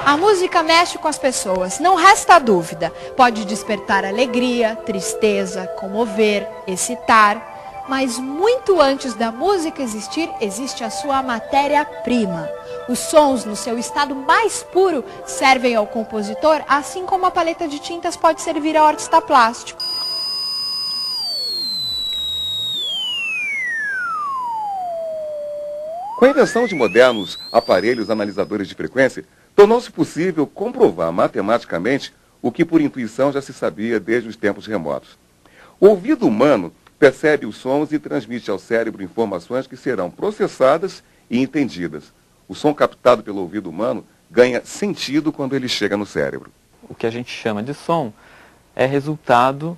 A música mexe com as pessoas, não resta dúvida. Pode despertar alegria, tristeza, comover, excitar. Mas muito antes da música existir, existe a sua matéria-prima. Os sons, no seu estado mais puro, servem ao compositor, assim como a paleta de tintas pode servir ao artista plástico. Com a invenção de modernos aparelhos analisadores de frequência, tornou-se possível comprovar matematicamente o que por intuição já se sabia desde os tempos remotos. O ouvido humano percebe os sons e transmite ao cérebro informações que serão processadas e entendidas. O som captado pelo ouvido humano ganha sentido quando ele chega no cérebro. O que a gente chama de som é resultado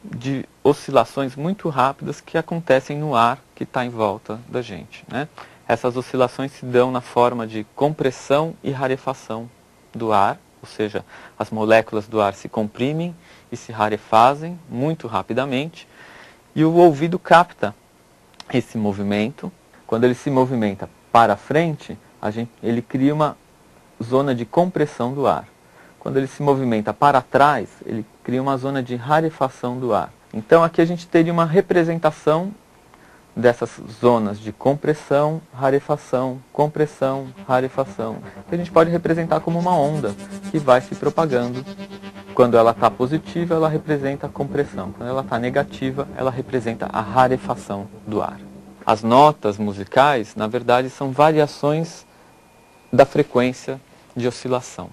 de oscilações muito rápidas que acontecem no ar que está em volta da gente, né? Essas oscilações se dão na forma de compressão e rarefação do ar, ou seja, as moléculas do ar se comprimem e se rarefazem muito rapidamente, e o ouvido capta esse movimento. Quando ele se movimenta para frente, ele cria uma zona de compressão do ar. Quando ele se movimenta para trás, ele cria uma zona de rarefação do ar. Então aqui a gente teria uma representação dessas zonas de compressão, rarefação, que a gente pode representar como uma onda que vai se propagando. Quando ela está positiva, ela representa a compressão. Quando ela está negativa, ela representa a rarefação do ar. As notas musicais, na verdade, são variações da frequência de oscilação.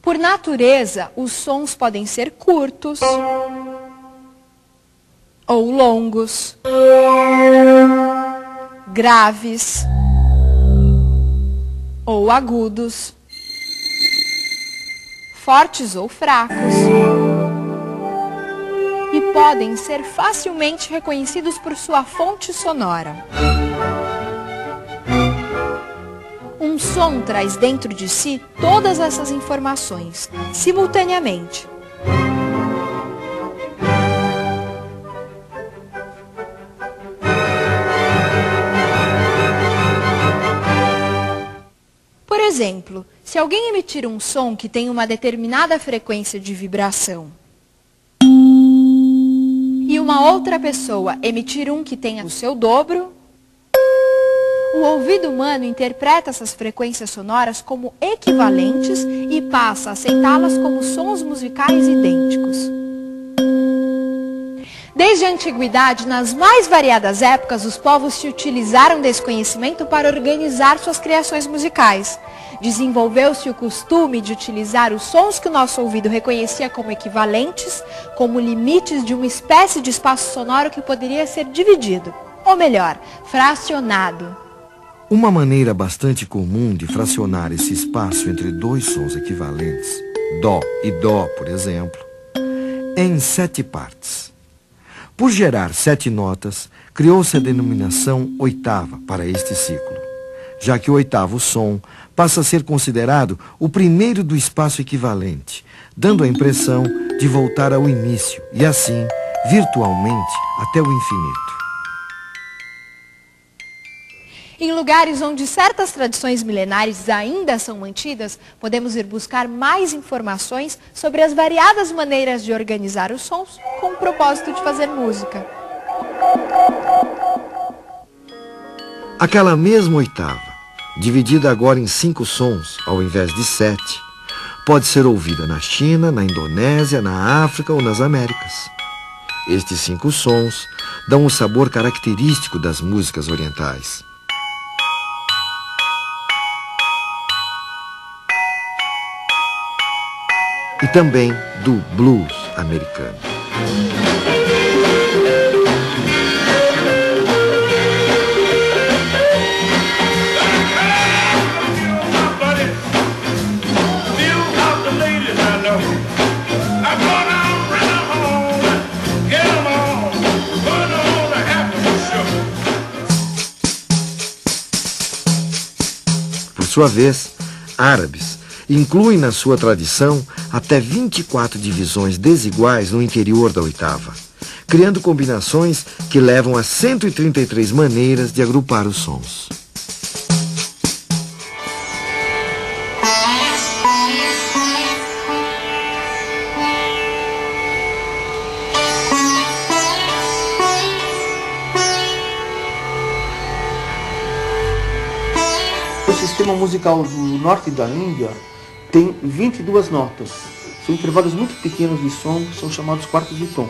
Por natureza, os sons podem ser curtos ou longos, graves ou agudos, fortes ou fracos, e podem ser facilmente reconhecidos por sua fonte sonora. Um som traz dentro de si todas essas informações, simultaneamente. Por exemplo, se alguém emitir um som que tem uma determinada frequência de vibração e uma outra pessoa emitir um que tenha o seu dobro, o ouvido humano interpreta essas frequências sonoras como equivalentes e passa a aceitá-las como sons musicais idênticos. Desde a antiguidade, nas mais variadas épocas, os povos se utilizaram desse conhecimento para organizar suas criações musicais. Desenvolveu-se o costume de utilizar os sons que o nosso ouvido reconhecia como equivalentes, como limites de uma espécie de espaço sonoro que poderia ser dividido, ou melhor, fracionado. Uma maneira bastante comum de fracionar esse espaço entre dois sons equivalentes, Dó e Dó, por exemplo, é em 7 partes. Por gerar 7 notas, criou-se a denominação oitava para este ciclo, já que o oitavo som passa a ser considerado o primeiro do espaço equivalente, dando a impressão de voltar ao início e assim, virtualmente, até o infinito. Em lugares onde certas tradições milenares ainda são mantidas, podemos ir buscar mais informações sobre as variadas maneiras de organizar os sons com o propósito de fazer música. Aquela mesma oitava, dividida agora em 5 sons, ao invés de 7, pode ser ouvida na China, na Indonésia, na África ou nas Américas. Estes 5 sons dão o sabor característico das músicas orientais. E também do blues americano. Por sua vez, árabes incluem na sua tradição até 24 divisões desiguais no interior da oitava, criando combinações que levam a 133 maneiras de agrupar os sons. sistema musical do norte da Índia tem 22 notas. São intervalos muito pequenos de som, que são chamados quartos de tom.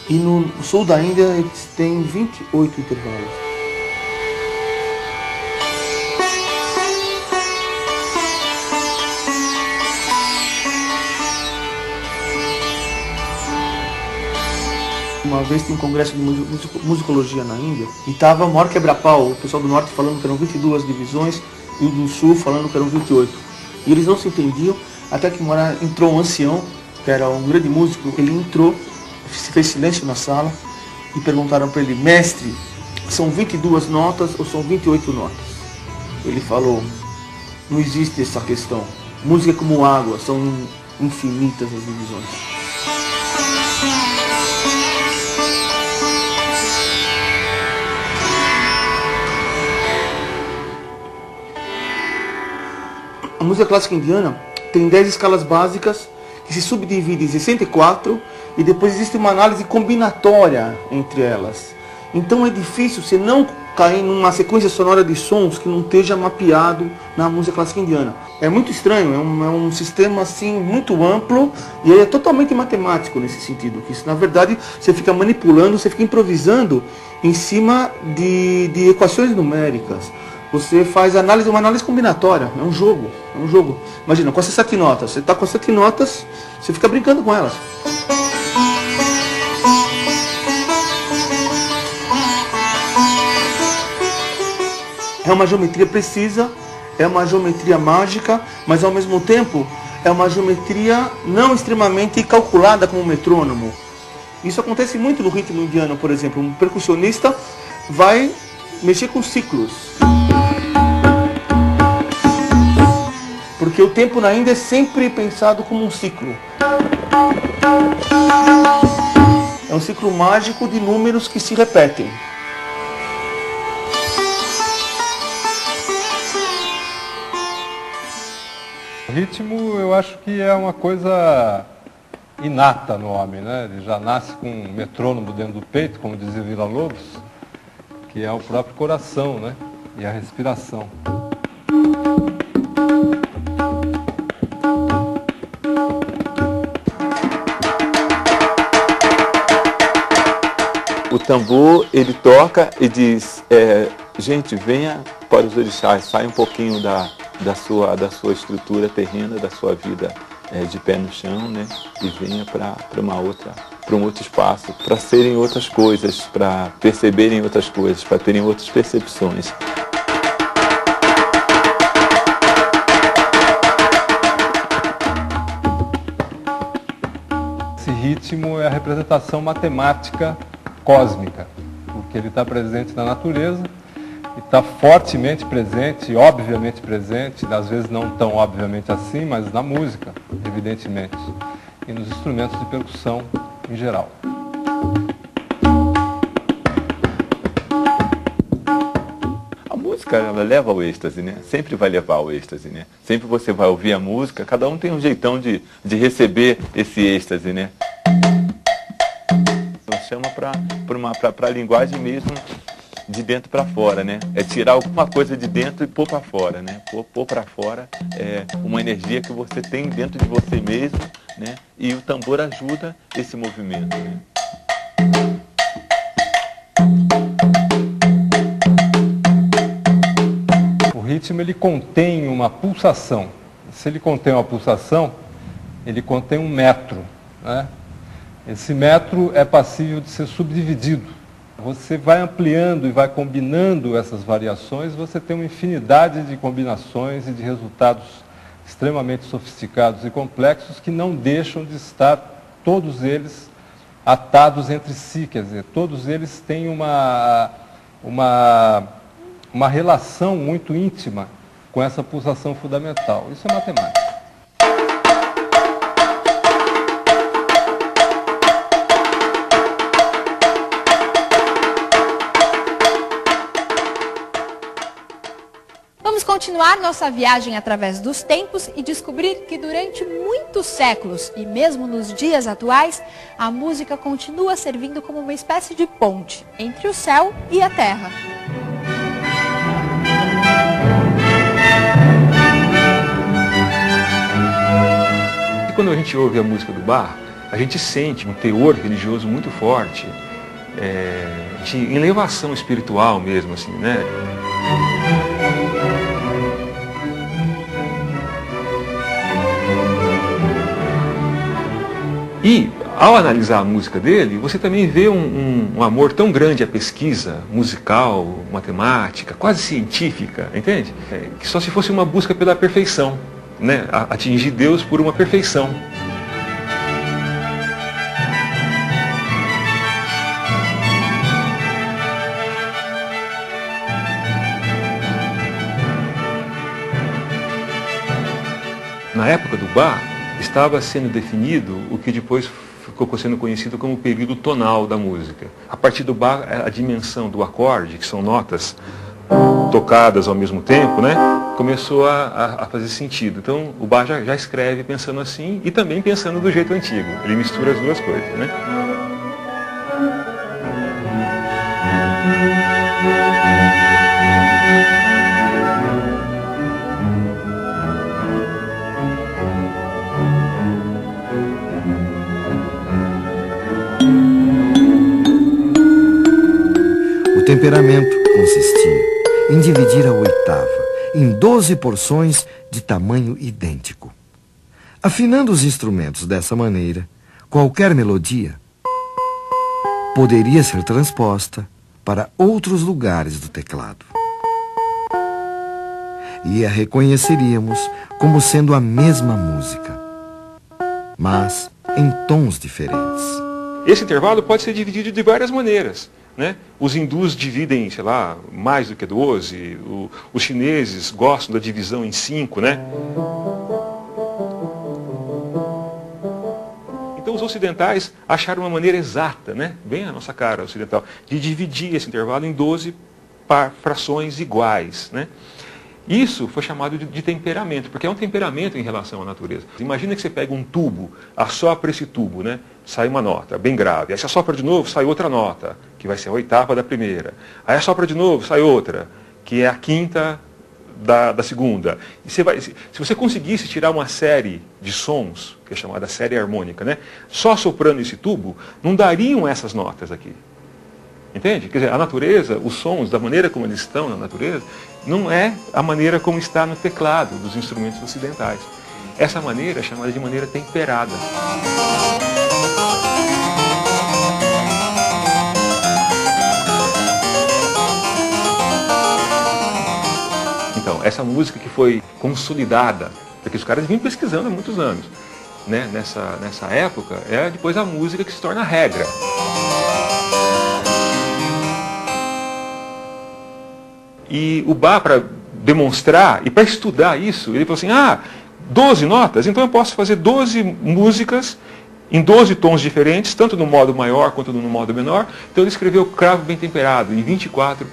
E no sul da Índia eles têm 28 intervalos. Uma vez tem um congresso de musicologia na Índia e estava o maior quebra-pau, o pessoal do norte falando que eram 22 divisões e o do sul falando que eram 28. E eles não se entendiam, até que entrou um ancião, que era um grande músico, ele entrou, fez silêncio na sala e perguntaram para ele: mestre, são 22 notas ou são 28 notas? Ele falou: não existe essa questão, música é como água, são infinitas as divisões. A música clássica indiana tem 10 escalas básicas que se subdividem em 64 e depois existe uma análise combinatória entre elas. Então é difícil você não cair numa sequência sonora de sons que não esteja mapeado na música clássica indiana. É muito estranho, é um sistema assim muito amplo e é totalmente matemático nesse sentido. Que na verdade você fica manipulando, você fica improvisando em cima de equações numéricas. Você faz uma análise combinatória, é um jogo. Imagina, com essas 7 notas, você está com as 7 notas, você fica brincando com elas. É uma geometria precisa, é uma geometria mágica, mas ao mesmo tempo é uma geometria não extremamente calculada como um metrônomo. Isso acontece muito no ritmo indiano, por exemplo. Um percussionista vai mexer com ciclos. Porque o tempo na Índia é sempre pensado como um ciclo. É um ciclo mágico de números que se repetem. O ritmo, eu acho que é uma coisa inata no homem, né? Ele já nasce com um metrônomo dentro do peito, como dizia Villa-Lobos, que é o próprio coração, né? E a respiração. O tambor, ele toca e diz, gente, venha para os orixás, sai um pouquinho da sua estrutura terrena, da sua vida de pé no chão, né? E venha para um outro espaço, para serem outras coisas, para perceberem outras coisas, para terem outras percepções. Esse ritmo é a representação matemática cósmica, porque ele está presente na natureza, e está fortemente presente, obviamente presente, às vezes não tão obviamente assim, mas na música, evidentemente, e nos instrumentos de percussão em geral. A música, ela leva ao êxtase, né? Sempre vai levar ao êxtase, né? Sempre você vai ouvir a música, cada um tem um jeitão de receber esse êxtase, né? Chama para a linguagem mesmo de dentro para fora, né? É tirar alguma coisa de dentro e pôr para fora, né? Pôr para fora uma energia que você tem dentro de você mesmo, né? E o tambor ajuda esse movimento, né? O ritmo, ele contém uma pulsação. Se ele contém uma pulsação, ele contém um metro, né? Esse metro é passível de ser subdividido. Você vai ampliando e vai combinando essas variações, você tem uma infinidade de combinações e de resultados extremamente sofisticados e complexos que não deixam de estar, todos eles, atados entre si. Quer dizer, todos eles têm uma relação muito íntima com essa pulsação fundamental. Isso é matemática. Vamos continuar nossa viagem através dos tempos e descobrir que durante muitos séculos, e mesmo nos dias atuais, a música continua servindo como uma espécie de ponte entre o céu e a terra. a gente ouve a música do Bach, a gente sente um teor religioso muito forte, de elevação espiritual mesmo, assim, né? E, ao analisar a música dele, você também vê um amor tão grande à pesquisa musical, matemática, quase científica, entende? Que só se fosse uma busca pela perfeição, né? Atingir Deus por uma perfeição. Na época do Bach, estava sendo definido o que depois ficou sendo conhecido como o período tonal da música. A partir do Bach, a dimensão do acorde, que são notas tocadas ao mesmo tempo, né, começou a fazer sentido. Então, o Bach já escreve pensando assim e também pensando do jeito antigo. Ele mistura as duas coisas, né? O temperamento consistia em dividir a oitava em 12 porções de tamanho idêntico. Afinando os instrumentos dessa maneira, qualquer melodia poderia ser transposta para outros lugares do teclado. E a reconheceríamos como sendo a mesma música, mas em tons diferentes. Esse intervalo pode ser dividido de várias maneiras, né? Os hindus dividem, sei lá, mais do que 12, os chineses gostam da divisão em 5, né? Então os ocidentais acharam uma maneira exata, né? Bem a nossa cara ocidental, de dividir esse intervalo em 12 frações iguais, né? Isso foi chamado de temperamento, porque é um temperamento em relação à natureza. Imagina que você pega um tubo, assopra esse tubo, né? Sai uma nota bem grave. Aí você assopra de novo, sai outra nota, que vai ser a oitava da primeira. Aí assopra de novo, sai outra, que é a quinta da segunda. E se você conseguisse tirar uma série de sons, que é chamada série harmônica, né? Só soprando esse tubo, não dariam essas notas aqui. Entende? Quer dizer, a natureza, os sons, da maneira como eles estão na natureza, não é a maneira como está no teclado dos instrumentos ocidentais. Essa maneira é chamada de maneira temperada. Então, essa música que foi consolidada, porque os caras vinham pesquisando há muitos anos, né? Nessa época, é depois a música que se torna regra. E o Bach, para demonstrar e para estudar isso, ele falou assim, 12 notas, então eu posso fazer 12 músicas em 12 tons diferentes, tanto no modo maior quanto no modo menor. Então ele escreveu Cravo Bem Temperado, em 24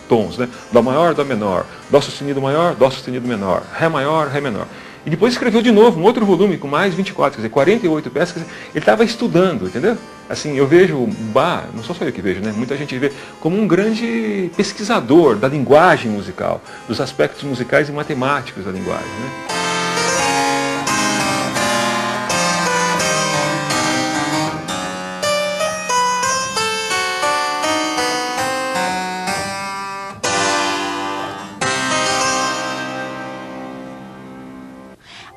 tons, né? Dó maior, Dó menor, Dó sustenido maior, Dó sustenido menor, Ré maior, Ré menor. E depois escreveu de novo um outro volume com mais 24, quer dizer, 48 peças. Quer dizer, ele estava estudando, entendeu? Assim, eu vejo o Bach, não sou só eu que vejo, né? Muita gente vê como um grande pesquisador da linguagem musical, dos aspectos musicais e matemáticos da linguagem, né?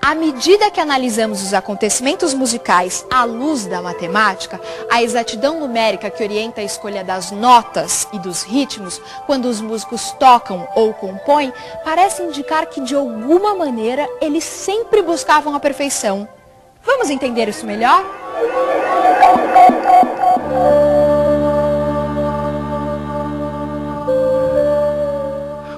À medida que analisamos os acontecimentos musicais à luz da matemática, a exatidão numérica que orienta a escolha das notas e dos ritmos quando os músicos tocam ou compõem, parece indicar que de alguma maneira eles sempre buscavam a perfeição. Vamos entender isso melhor?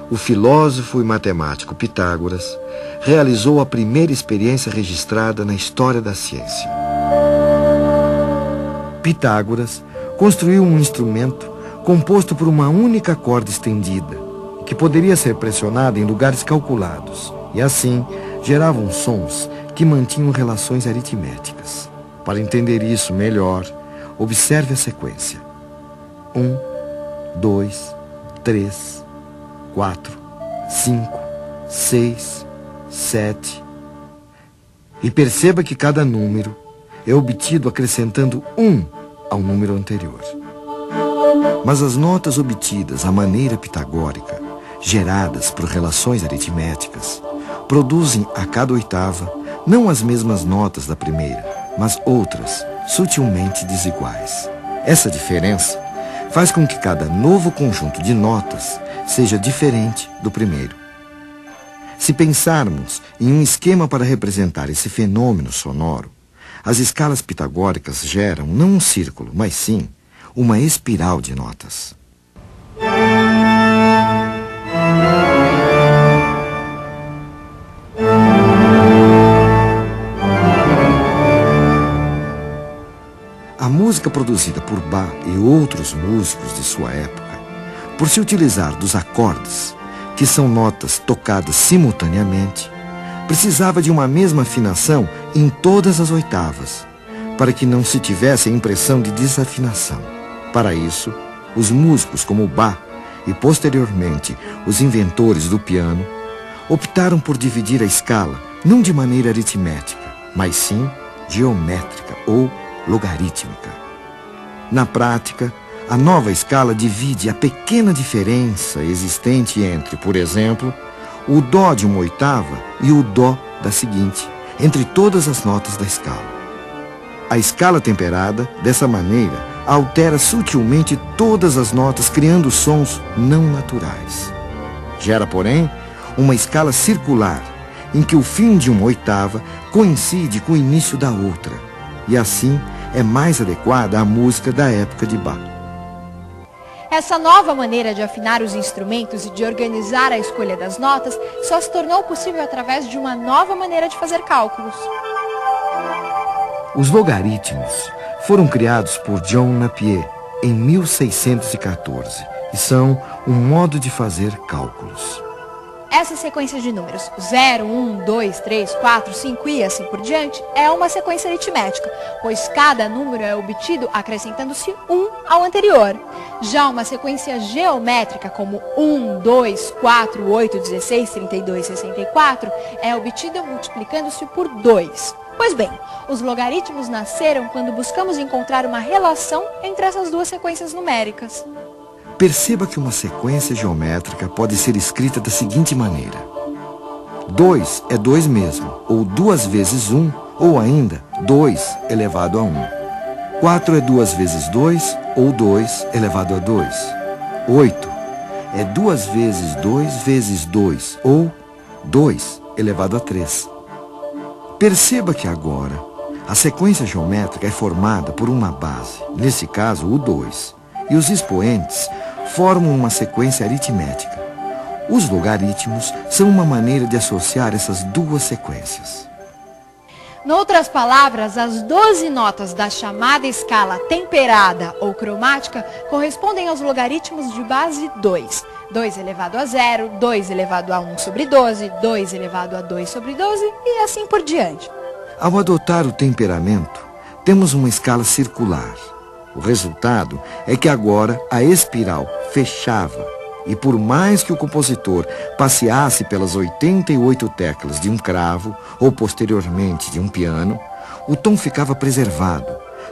O filósofo e matemático Pitágoras realizou a primeira experiência registrada na história da ciência. Pitágoras construiu um instrumento composto por uma única corda estendida, que poderia ser pressionada em lugares calculados, e assim geravam sons que mantinham relações aritméticas. Para entender isso melhor, observe a sequência. 1, 2, 3, 4, 5, 6, 7. E perceba que cada número é obtido acrescentando 1 ao número anterior. Mas as notas obtidas à maneira pitagórica, geradas por relações aritméticas, produzem a cada oitava não as mesmas notas da primeira, mas outras, sutilmente desiguais. Essa diferença faz com que cada novo conjunto de notas seja diferente do primeiro. Se pensarmos em um esquema para representar esse fenômeno sonoro, as escalas pitagóricas geram não um círculo, mas sim uma espiral de notas. A música produzida por Bach e outros músicos de sua época, por se utilizar dos acordes, que são notas tocadas simultaneamente, precisava de uma mesma afinação em todas as oitavas, para que não se tivesse a impressão de desafinação. Para isso, os músicos como Bach e, posteriormente, os inventores do piano, optaram por dividir a escala não de maneira aritmética, mas sim geométrica ou logarítmica. Na prática, a nova escala divide a pequena diferença existente entre, por exemplo, o dó de uma oitava e o dó da seguinte, entre todas as notas da escala. A escala temperada, dessa maneira, altera sutilmente todas as notas, criando sons não naturais. Gera, porém, uma escala circular, em que o fim de uma oitava coincide com o início da outra, e assim é mais adequada à música da época de Bach. Essa nova maneira de afinar os instrumentos e de organizar a escolha das notas só se tornou possível através de uma nova maneira de fazer cálculos. Os logaritmos foram criados por John Napier em 1614 e são um modo de fazer cálculos. Essa sequência de números 0, 1, 2, 3, 4, 5 e assim por diante é uma sequência aritmética, pois cada número é obtido acrescentando-se 1 ao anterior. Já uma sequência geométrica como 1, 2, 4, 8, 16, 32, 64 é obtida multiplicando-se por 2. Pois bem, os logaritmos nasceram quando buscamos encontrar uma relação entre essas duas sequências numéricas. Perceba que uma sequência geométrica pode ser escrita da seguinte maneira. 2 é 2 mesmo, ou 2 vezes 1, ou ainda 2 elevado a 1. 4 é 2 vezes 2, ou 2 elevado a 2. 8 é 2 vezes 2 vezes 2, ou 2 elevado a 3. Perceba que agora a sequência geométrica é formada por uma base, nesse caso o 2, e os expoentes formam uma sequência aritmética. Os logaritmos são uma maneira de associar essas duas sequências. Noutras palavras, as 12 notas da chamada escala temperada ou cromática correspondem aos logaritmos de base 2. 2 elevado a 0, 2 elevado a 1 sobre 12, 2 elevado a 2 sobre 12 e assim por diante. Ao adotar o temperamento, temos uma escala circular. O resultado é que agora a espiral fechava e por mais que o compositor passeasse pelas 88 teclas de um cravo ou posteriormente de um piano, o tom ficava preservado,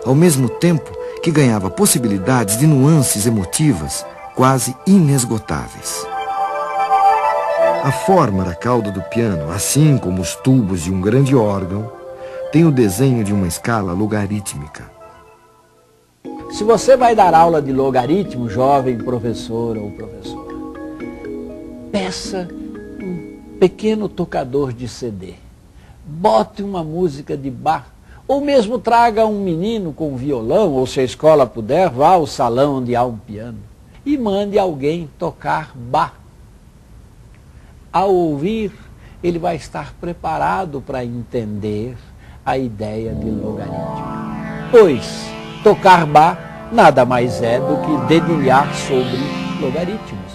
ao mesmo tempo que ganhava possibilidades de nuances emotivas quase inesgotáveis. A forma da cauda do piano, assim como os tubos de um grande órgão, tem o desenho de uma escala logarítmica. Se você vai dar aula de logaritmo, jovem professor ou professora, peça um pequeno tocador de CD, bote uma música de Bach, ou mesmo traga um menino com violão, ou se a escola puder, vá ao salão onde há um piano, e mande alguém tocar Bach. Ao ouvir, ele vai estar preparado para entender a ideia de logaritmo. Pois, tocar Bach nada mais é do que dedilhar sobre logaritmos.